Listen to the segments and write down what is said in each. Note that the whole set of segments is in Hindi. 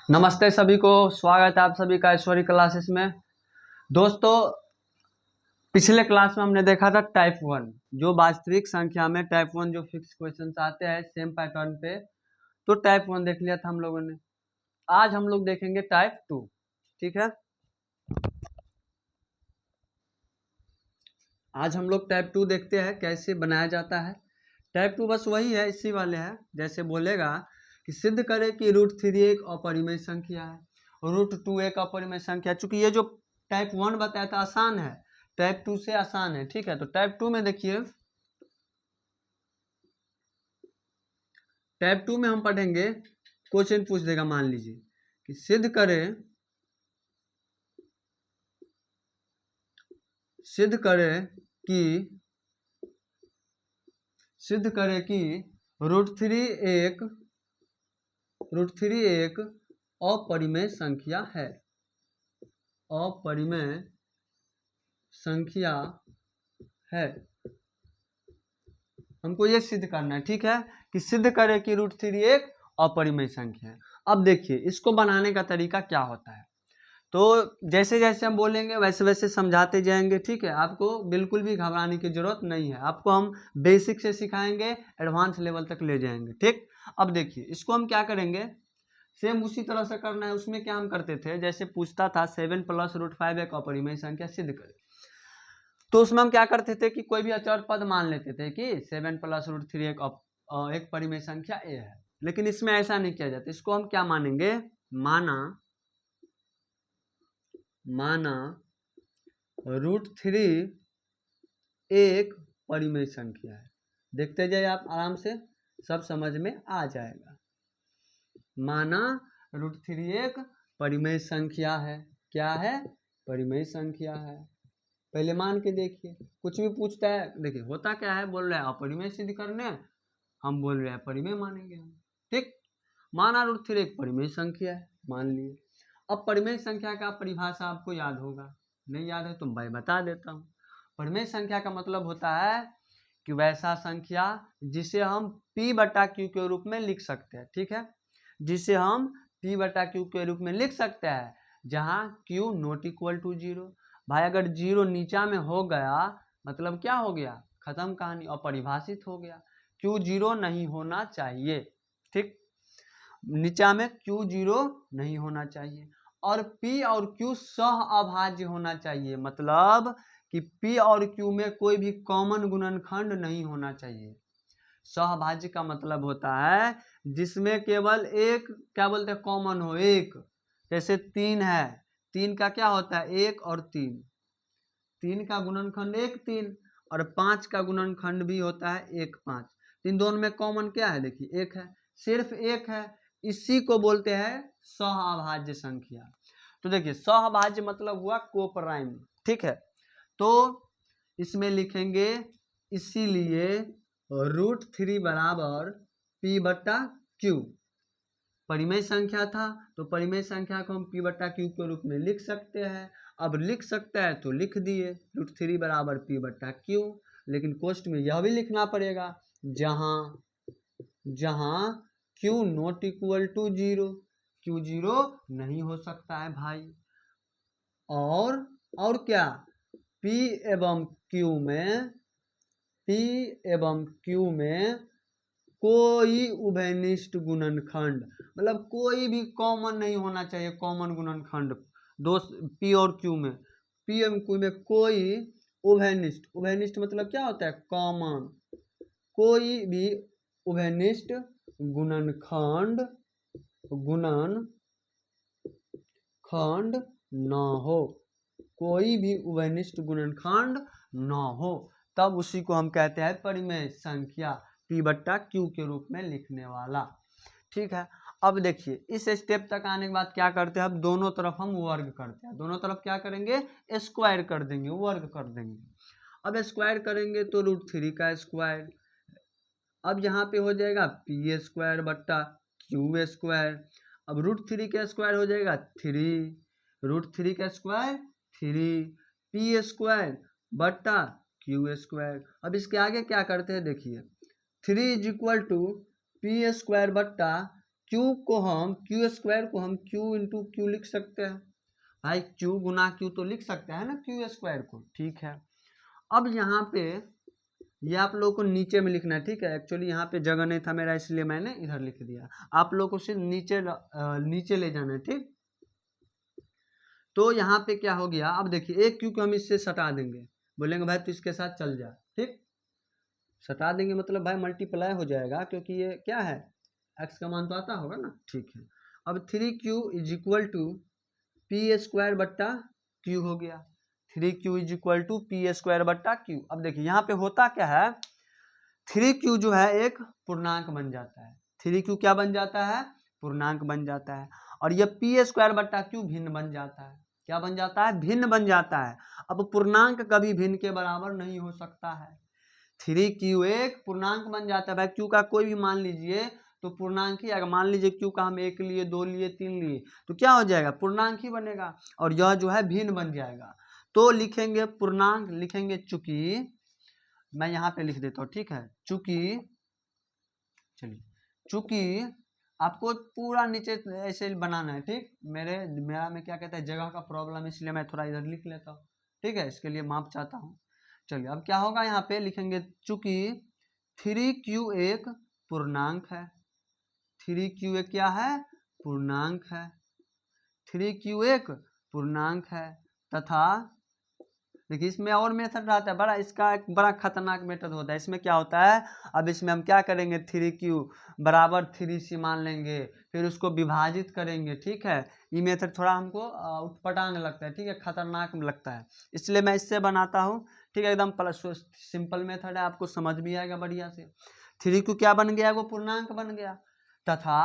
नमस्ते सभी को, स्वागत है आप सभी का ऐश्वर्य क्लासेस में। दोस्तों, पिछले क्लास में हमने देखा था टाइप 1, जो वास्तविक संख्या में टाइप 1 जो फिक्स क्वेश्चन आते हैं सेम पैटर्न पे, तो टाइप 1 देख लिया था हम लोगों ने। आज हम लोग देखेंगे टाइप 2। ठीक है, आज हम लोग टाइप 2 देखते हैं कैसे बनाया जाता है। टाइप 2 बस वही है, इसी वाले है। जैसे बोलेगा कि सिद्ध करे कि √3 एक अपरिमेय संख्या है, √2 एक अपरिमेय संख्या। चूंकि ये जो टाइप 1 बताया था आसान है, टाइप 2 से आसान है। ठीक है, तो टाइप 2 में देखिए, टाइप 2 में हम पढ़ेंगे, क्वेश्चन पूछ देगा, मान लीजिए कि सिद्ध करे कि √3 एक अपरिमेय संख्या है, अपरिमेय संख्या है। हमको ये सिद्ध करना है। ठीक है, कि सिद्ध करे कि √3 एक अपरिमेय संख्या है। अब देखिए इसको बनाने का तरीका क्या होता है, तो जैसे जैसे हम बोलेंगे वैसे वैसे समझाते जाएंगे। ठीक है, आपको बिल्कुल भी घबराने की जरूरत नहीं है। आपको हम बेसिक से सिखाएंगे, एडवांस लेवल तक ले जाएंगे। ठीक, अब देखिए इसको हम क्या करेंगे, सेम उसी तरह से करना है। उसमें क्या हम करते थे, जैसे पूछता था 7 + √5 एक अपरिमेय संख्या सिद्ध करें, तो उसमें हम क्या करते थे कि कोई भी अचर पद मान लेते थे कि 7 + √3 एक परिमेय संख्या ए है। लेकिन इसमें ऐसा नहीं किया जाता। इसको हम क्या मानेंगे, माना √3 एक परिमेय संख्या है। देखते जाइए आप आराम से, सब समझ में आ जाएगा। माना √3 एक परिमेय संख्या है। क्या है? परिमेय संख्या है। पहले मान के देखिए, कुछ भी पूछता है, देखिए होता क्या है, बोल रहा है अपरिमेय सिद्ध करने, हम बोल रहे हैं परिमेय मानेंगे हम। ठीक, माना √3 एक परिमेय संख्या है, मान लिए। अब परिमेय संख्या का परिभाषा आपको याद होगा, नहीं याद है तो मैं बता देता हूँ। परिमेय संख्या का मतलब होता है कि वैसा संख्या जिसे हम P/Q के रूप में लिख सकते हैं। ठीक है, जिसे हम P/Q के रूप में लिख सकते हैं, जहाँ Q ≠ 0। भाई अगर 0 नीचा में हो गया मतलब क्या हो गया, खत्म कहानी, अपरिभाषित हो गया। Q 0 नहीं होना चाहिए। ठीक, नीचा में Q 0 नहीं होना चाहिए। और P और Q सह अभाज्य होना चाहिए, मतलब कि P और Q में कोई भी कॉमन गुणनखंड नहीं होना चाहिए। सहभाज्य का मतलब होता है जिसमें केवल एक, क्या बोलते हैं, कॉमन हो, एक। जैसे 3 है, 3 का क्या होता है, 1 और 3। 3 का गुणनखंड 1 3, और 5 का गुणनखंड भी होता है 1 5। इन दोनों में कॉमन क्या है, देखिए 1 है, सिर्फ 1 है। इसी को बोलते हैं सहअभाज्य संख्या। तो देखिए सहअभाज्य मतलब हुआ कोप्राइम। ठीक है, तो इसमें लिखेंगे इसीलिए √3 बराबर P/Q। परिमेय संख्या था तो परिमेय संख्या को हम P/Q के रूप में लिख सकते हैं। अब लिख सकते हैं तो लिख दिए √3 बराबर P/Q। लेकिन कोष्ट में यह भी लिखना पड़ेगा, जहां Q ≠ 0, Q 0 नहीं हो सकता है भाई। और क्या, P एवं Q में कोई उभयनिष्ठ गुणनखंड, मतलब कोई भी कॉमन नहीं होना चाहिए, कॉमन गुणनखंड दो P और Q में, P एवं Q में कोई उभयनिष्ठ मतलब क्या होता है, कॉमन, कोई भी उभयनिष्ठ गुणनखंड न हो, कोई भी उभयनिष्ठ गुणनखंड न हो, तब उसी को हम कहते हैं परिमेय संख्या, P/Q के रूप में लिखने वाला। ठीक है, अब देखिए इस स्टेप तक आने के बाद क्या करते हैं, अब दोनों तरफ हम वर्ग करते हैं। दोनों तरफ क्या करेंगे, स्क्वायर कर देंगे, वर्ग कर देंगे। अब स्क्वायर करेंगे तो √3 का स्क्वायर, अब यहाँ पे हो जाएगा P² अब √3 का स्क्वायर हो जाएगा 3, √3 का स्क्वायर 3, P² अब इसके आगे क्या करते हैं, देखिए 3 = P² क्यू को हम क्यू स्क्वायर को हम क्यू इंटू क्यू लिख सकते हैं भाई, क्यू गुना क्यू तो लिख सकते हैं ना क्यू स्क्वायर को, ठीक है। अब यहाँ पे ये आप लोगों को नीचे में लिखना है, ठीक है। एक्चुअली यहाँ पे जगह नहीं था मेरा, इसलिए मैंने इधर लिख दिया। आप लोगों को सिर्फ नीचे ले जाना है, ठीक। तो यहाँ पे क्या हो गया, अब देखिए एक क्यू को हम इससे सटा देंगे, बोलेंगे भाई तो इसके साथ चल जा, ठीक। सटा देंगे मतलब भाई मल्टीप्लाई हो जाएगा, क्योंकि ये क्या है एक्स का मान तो आता होगा ना, ठीक है। अब 3q is equal to P square बट्टा क्यू हो गया। 3q is equal to P square बट्टा क्यू। अब देखिए यहाँ पे होता क्या है, 3q जो है एक पूर्णांक बन जाता है। 3q क्या बन जाता है, पूर्णांक बन जाता है। और ये पी स्क्वायर बट्टा क्यू भिन्न बन जाता है। क्या बन जाता है, भिन्न बन जाता है। अब पूर्णांक कभी भिन्न के बराबर नहीं हो सकता है। 3q एक पूर्णांक बन जाता है भाई, q का कोई भी मान लीजिए तो पूर्णांक ही, अगर मान लीजिए q का हम 1 लिए 2 लिए 3 लिए तो क्या हो जाएगा, पूर्णांक ही बनेगा। और यह जो है भिन्न बन जाएगा। तो लिखेंगे पूर्णांक, लिखेंगे चूंकि, मैं यहाँ पे लिख देता हूँ, ठीक है। चूंकि, चलिए चूंकि आपको पूरा नीचे ऐसे बनाना है, ठीक। मेरा में क्या कहता है जगह का प्रॉब्लम, इसलिए मैं थोड़ा इधर लिख लेता हूँ, ठीक है। इसके लिए माफ चाहता हूँ। चलिए अब क्या होगा, यहाँ पे लिखेंगे चूंकि 3q एक पूर्णांक है। 3q एक क्या है, पूर्णांक है। 3q एक पूर्णांक है तथा, देखिए इसमें और मेथड रहता है बड़ा, इसका एक बड़ा खतरनाक मेथड होता है। इसमें क्या होता है, अब इसमें हम क्या करेंगे, 3q बराबर 3c मान लेंगे, फिर उसको विभाजित करेंगे, ठीक है। ये मेथड थोड़ा हमको उटपटांग लगता है, ठीक है, खतरनाक लगता है, इसलिए मैं इससे बनाता हूँ, ठीक है। एकदम प्लस सिंपल मेथड है, आपको समझ भी आएगा बढ़िया से। 3q क्या बन गया, वो पूर्णांक बन गया तथा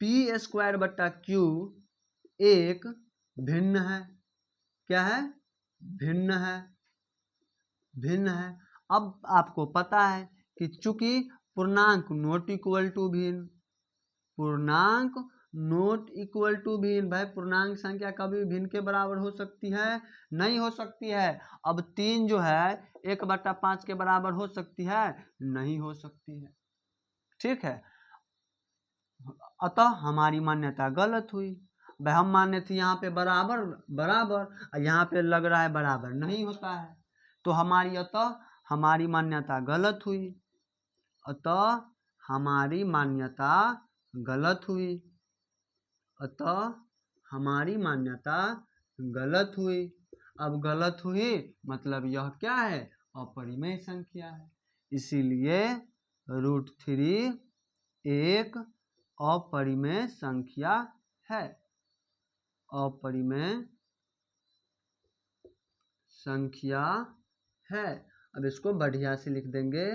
पी स्क्वायर बट्टा क्यू एक भिन्न है। क्या है, भिन्न है, भिन्न है। अब आपको पता है कि चूंकि पूर्णांक नॉट इक्वल टू भिन्न, पूर्णांक नॉट इक्वल टू भिन्न, भाई पूर्णांक संख्या कभी भिन्न के बराबर हो सकती है, नहीं हो सकती है। अब 3 जो है 1/5 के बराबर हो सकती है, नहीं हो सकती है, ठीक है। अतः हमारी मान्यता गलत हुई। भाई हम माने थे यहाँ पे बराबर बराबर, और यहाँ पे लग रहा है बराबर नहीं होता है, तो अतः हमारी मान्यता गलत हुई। अतः हमारी मान्यता गलत हुई। अतः हमारी मान्यता गलत हुई। अब गलत हुई मतलब यह क्या है, अपरिमेय संख्या है। इसीलिए √3 एक अपरिमेय संख्या है। अपरिमेय संख्या है। अब इसको बढ़िया से लिख देंगे,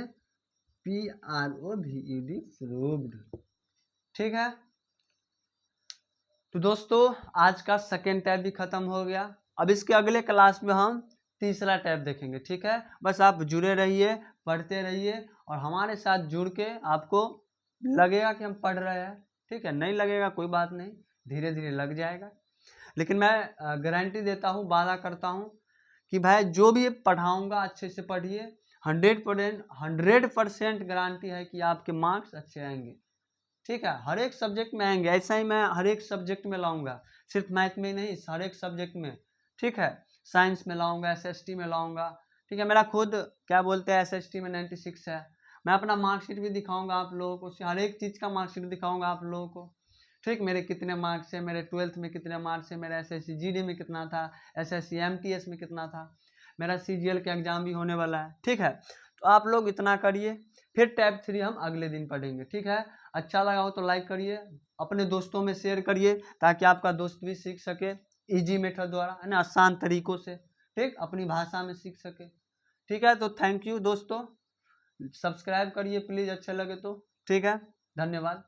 PROVED प्रूव्ड, ठीक है। तो दोस्तों आज का सेकेंड टैब भी खत्म हो गया। अब इसके अगले क्लास में हम तीसरा टैब देखेंगे, ठीक है। बस आप जुड़े रहिए, पढ़ते रहिए, और हमारे साथ जुड़ के आपको लगेगा कि हम पढ़ रहे हैं, ठीक है। नहीं लगेगा कोई बात नहीं, धीरे धीरे लग जाएगा। लेकिन मैं गारंटी देता हूँ, वादा करता हूँ कि भाई जो भी पढ़ाऊँगा अच्छे से पढ़िए। 100% गारंटी है कि आपके मार्क्स अच्छे आएंगे, ठीक है। हर एक सब्जेक्ट में आएंगे, ऐसा ही मैं हर एक सब्जेक्ट में लाऊंगा, सिर्फ मैथ में नहीं, हर एक सब्जेक्ट में, ठीक है। साइंस में लाऊंगा, SST में लाऊंगा, ठीक है। मेरा खुद क्या बोलते हैं SST में 96 है। मैं अपना मार्कशीट भी दिखाऊंगा आप लोगों को, हर एक चीज़ का मार्कशीट दिखाऊंगा आप लोगों को, ठीक। मेरे कितने मार्क्स है, मेरे 12th में कितने मार्क्स है, मेरा SSC GD में कितना था, SSC MTS में कितना था, मेरा CGL का एग्जाम भी होने वाला है, ठीक है। तो आप लोग इतना करिए, फिर टैब 3 हम अगले दिन पढ़ेंगे, ठीक है। अच्छा लगा हो तो लाइक करिए, अपने दोस्तों में शेयर करिए, ताकि आपका दोस्त भी सीख सके इजी मेथड द्वारा, है ना, आसान तरीकों से, ठीक, अपनी भाषा में सीख सके, ठीक है। तो थैंक यू दोस्तों, सब्सक्राइब करिए प्लीज़, अच्छा लगे तो, ठीक है। धन्यवाद।